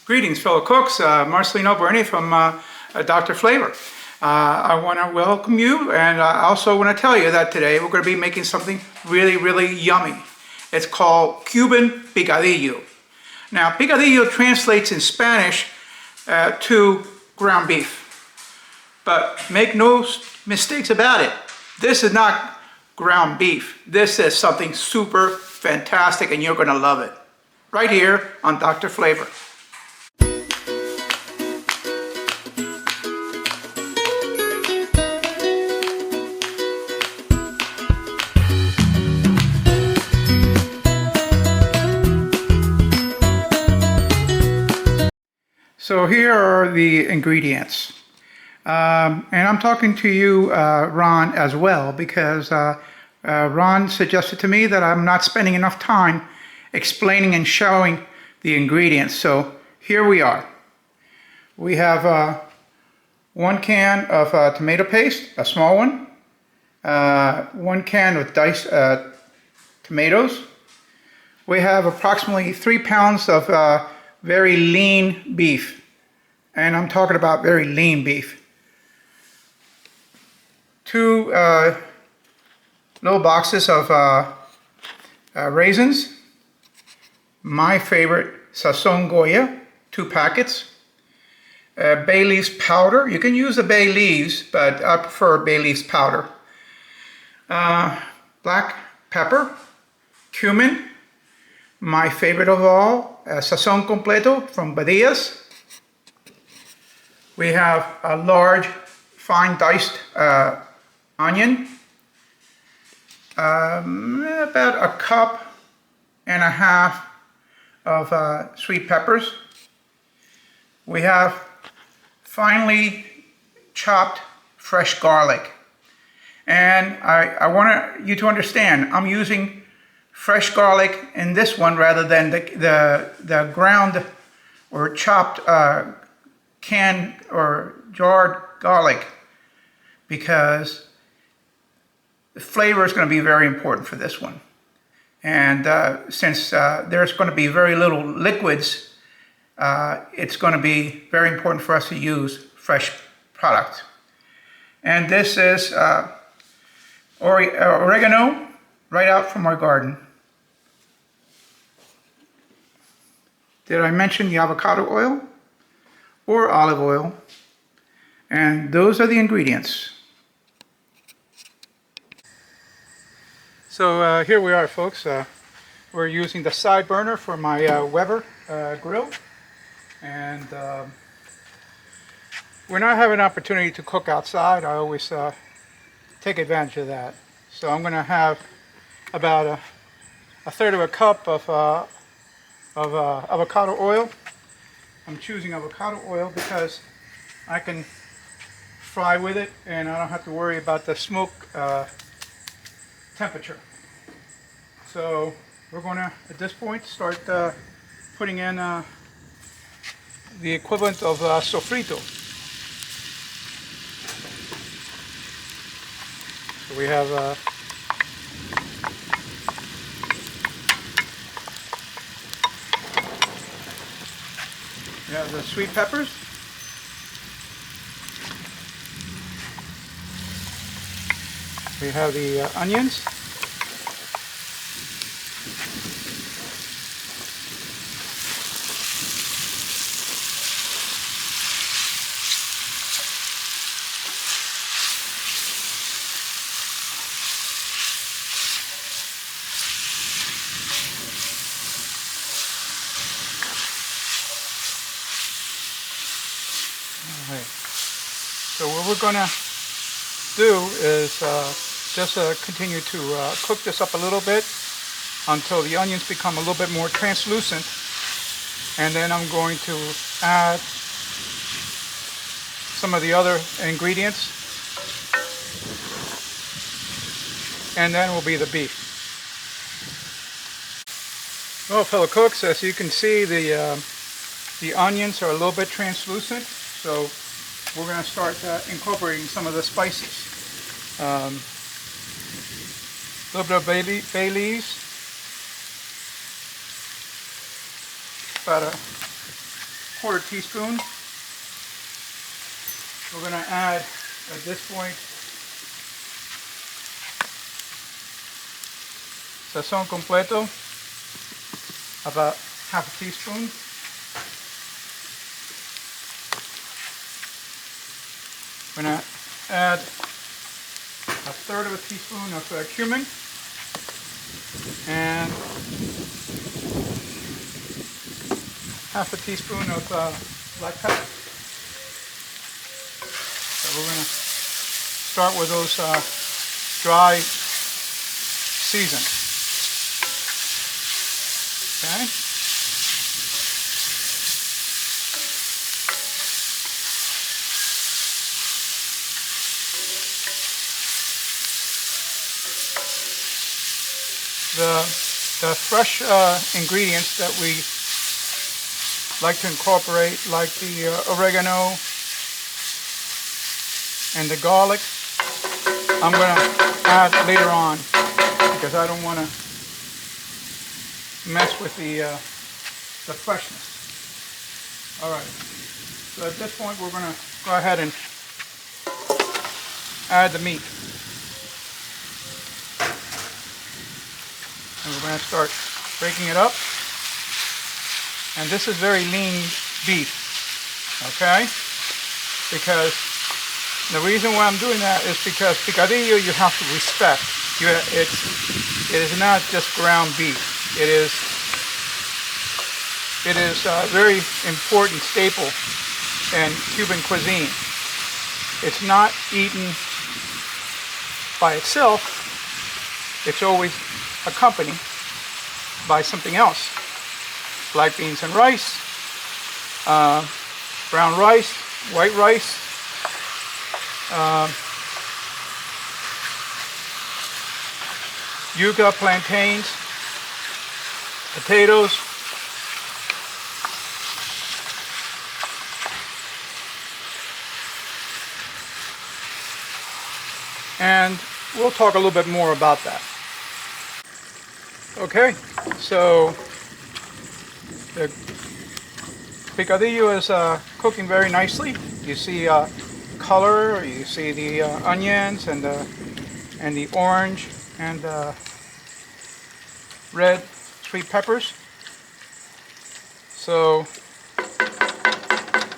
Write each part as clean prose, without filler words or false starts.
Greetings, fellow cooks. Marcelino Berni from Dr. Flavor. I want to welcome you, and I also want to tell you that today we're going to be making something really, really yummy. It's called Cuban Picadillo. Now, picadillo translates in Spanish to ground beef. But make no mistakes about it. This is not ground beef. This is something super fantastic, and you're going to love it. Right here on Dr. Flavor. So here are the ingredients. And I'm talking to you, Ron, as well, because Ron suggested to me that I'm not spending enough time explaining and showing the ingredients. So here we are. We have 1 can of tomato paste, a small one, 1 can of diced tomatoes. We have approximately 3 pounds of very lean beef, and I'm talking about very lean beef. 2 little boxes of raisins, my favorite Sazon Goya, 2 packets. Bay leaves powder. You can use the bay leaves, but I prefer bay leaves powder. Black pepper, cumin, my favorite of all, Sazon Completo from Badias. We have a large, fine diced onion, about 1.5 cups of sweet peppers. We have finely chopped fresh garlic. And I want you to understand, I'm using fresh garlic in this one rather than the ground or chopped canned or jarred garlic, because the flavor is going to be very important for this one. And since there's going to be very little liquids, it's going to be very important for us to use fresh product. And this is oregano, right out from our garden. Did I mention the avocado oil or olive oil? And those are the ingredients. So here we are, folks. We're using the side burner for my Weber grill. And when I have an opportunity to cook outside, I always take advantage of that. So I'm going to have about a third of a cup of avocado oil. I'm choosing avocado oil because I can fry with it and I don't have to worry about the smoke temperature. So we're going to, at this point, start putting in the equivalent of Sofrito. So we have the sweet peppers. We have the onions. So what we're going to do is just continue to cook this up a little bit until the onions become a little bit more translucent, and then I'm going to add some of the other ingredients, and then will be the beef. Well, fellow cooks, as you can see, the onions are a little bit translucent, so we're going to start incorporating some of the spices. A little bit of bay leaves, about a 1/4 teaspoon. We're going to add, at this point, Sazon completo, about 1/2 teaspoon. We're going to add 1/3 teaspoon of cumin and 1/2 teaspoon of black pepper. So we're going to start with those dry seasons. Okay. The fresh ingredients that we like to incorporate, like the oregano and the garlic, I'm going to add later on because I don't want to mess with the freshness. All right. So at this point, we're going to go ahead and add the meat. And we're going to start breaking it up. And this is very lean beef, okay? Because the reason why I'm doing that is because picadillo you have to respect. It is not just ground beef. It is a very important staple in Cuban cuisine. It's not eaten by itself. It's always accompanied by something else. Black beans and rice, brown rice, white rice, yuca, plantains, potatoes, and we'll talk a little bit more about that. Okay, so the picadillo is cooking very nicely. You see color, you see the onions and the orange and red sweet peppers. So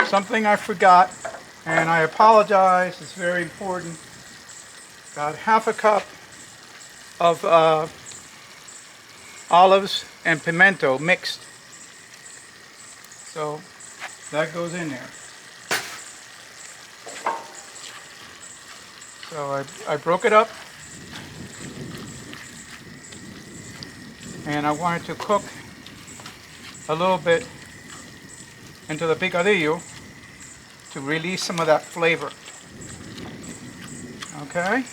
something I forgot, and I apologize, it's very important. About 1/2 cup of olives and pimento mixed. So that goes in there. So I broke it up and I wanted to cook a little bit into the picadillo to release some of that flavor. Okay,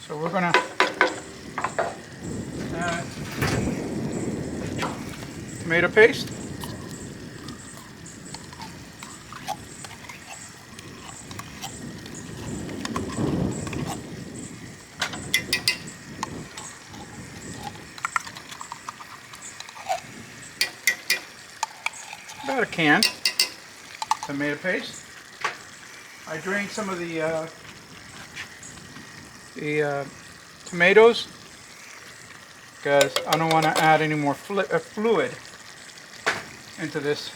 so we're gonna add tomato paste. About a can tomato paste. I drained some of the tomatoes because I don't want to add any more fluid into this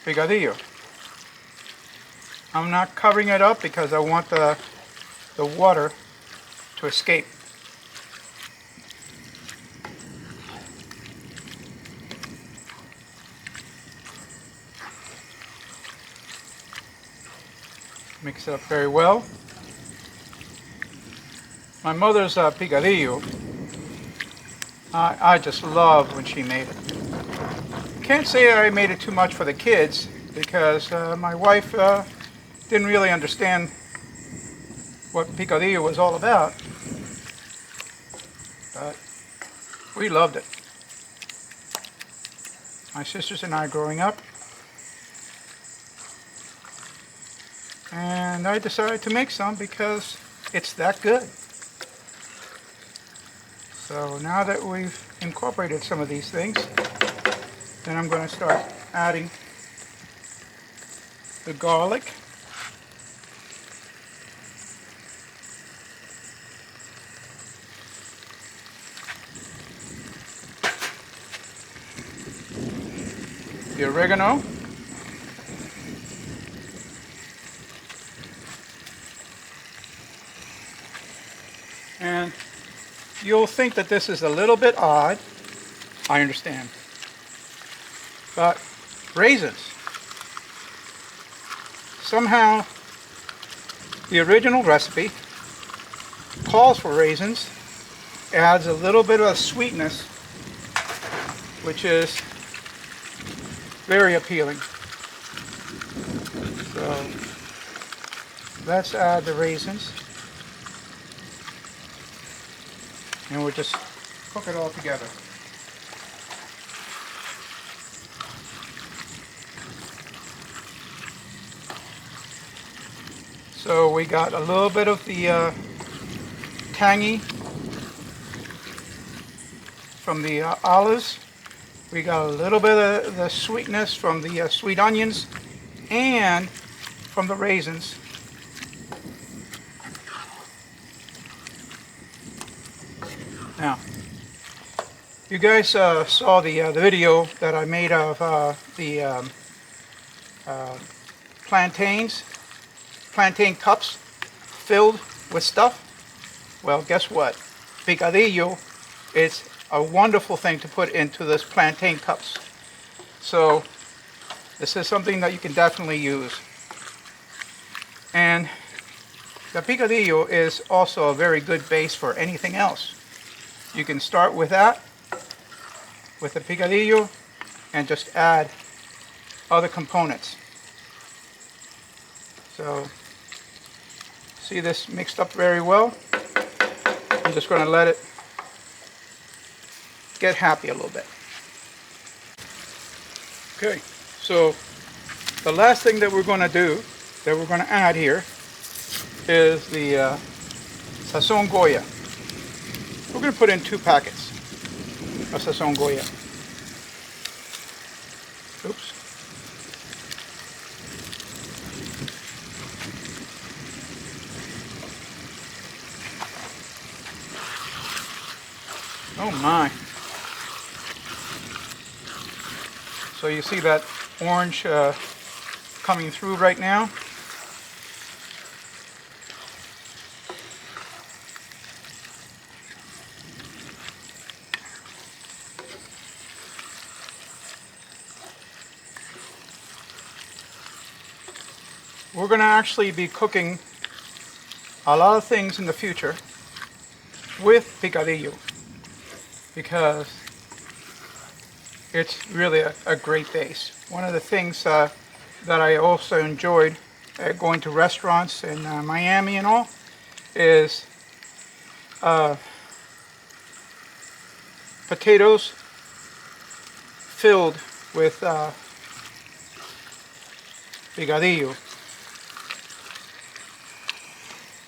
picadillo. I'm not covering it up because I want the water to escape. Mix it up very well. My mother's picadillo, I just loved when she made it. Can't say I made it too much for the kids because my wife didn't really understand what picadillo was all about, but we loved it. My sisters and I growing up, and I decided to make some because it's that good. So now that we've incorporated some of these things, Then I'm going to start adding the garlic. The oregano. And you'll think that this is a little bit odd. I understand. But raisins. Somehow the original recipe calls for raisins, adds a little bit of sweetness, which is very appealing. So let's add the raisins, and we'll just cook it all together. So we got a little bit of the tangy from the olives. We got a little bit of the sweetness from the sweet onions and from the raisins. Now, you guys saw the video that I made of the plantain cups filled with stuff. Well, guess what? Picadillo is a wonderful thing to put into this plantain cups. So this is something that you can definitely use. And the picadillo is also a very good base for anything else. You can start with that, with the picadillo, and just add other components. So see this mixed up very well. I'm just going to let it get happy a little bit. Okay, so the last thing that we're going to do, that we're going to add here, is the Sazon Goya. We're going to put in 2 packets of Sazon Goya. Oops. Oh my. So you see that orange coming through right now. We're going to actually be cooking a lot of things in the future with picadillo, because it's really a great base. One of the things that I also enjoyed going to restaurants in Miami and all is potatoes filled with picadillo.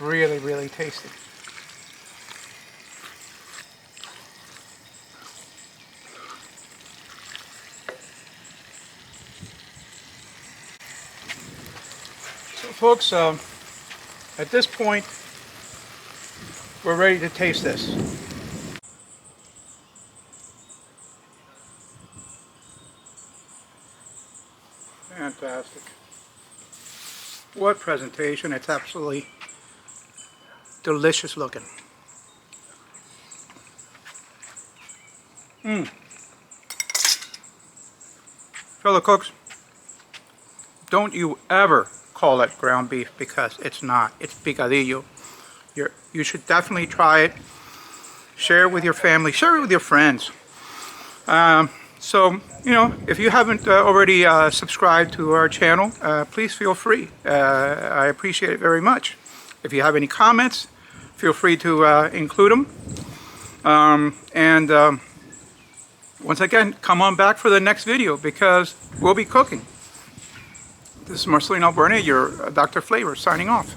Really, really tasty. So folks, at this point, we're ready to taste this. Fantastic. What presentation. It's absolutely delicious looking. Fellow cooks, don't you ever call it ground beef, because it's not. It's picadillo. You should definitely try it. Share it with your family. Share it with your friends. So, you know, if you haven't already subscribed to our channel, please feel free. I appreciate it very much. If you have any comments, feel free to include them. Once again, come on back for the next video, because we'll be cooking. This is Marcelino Bernay, your Dr. Flavor, signing off.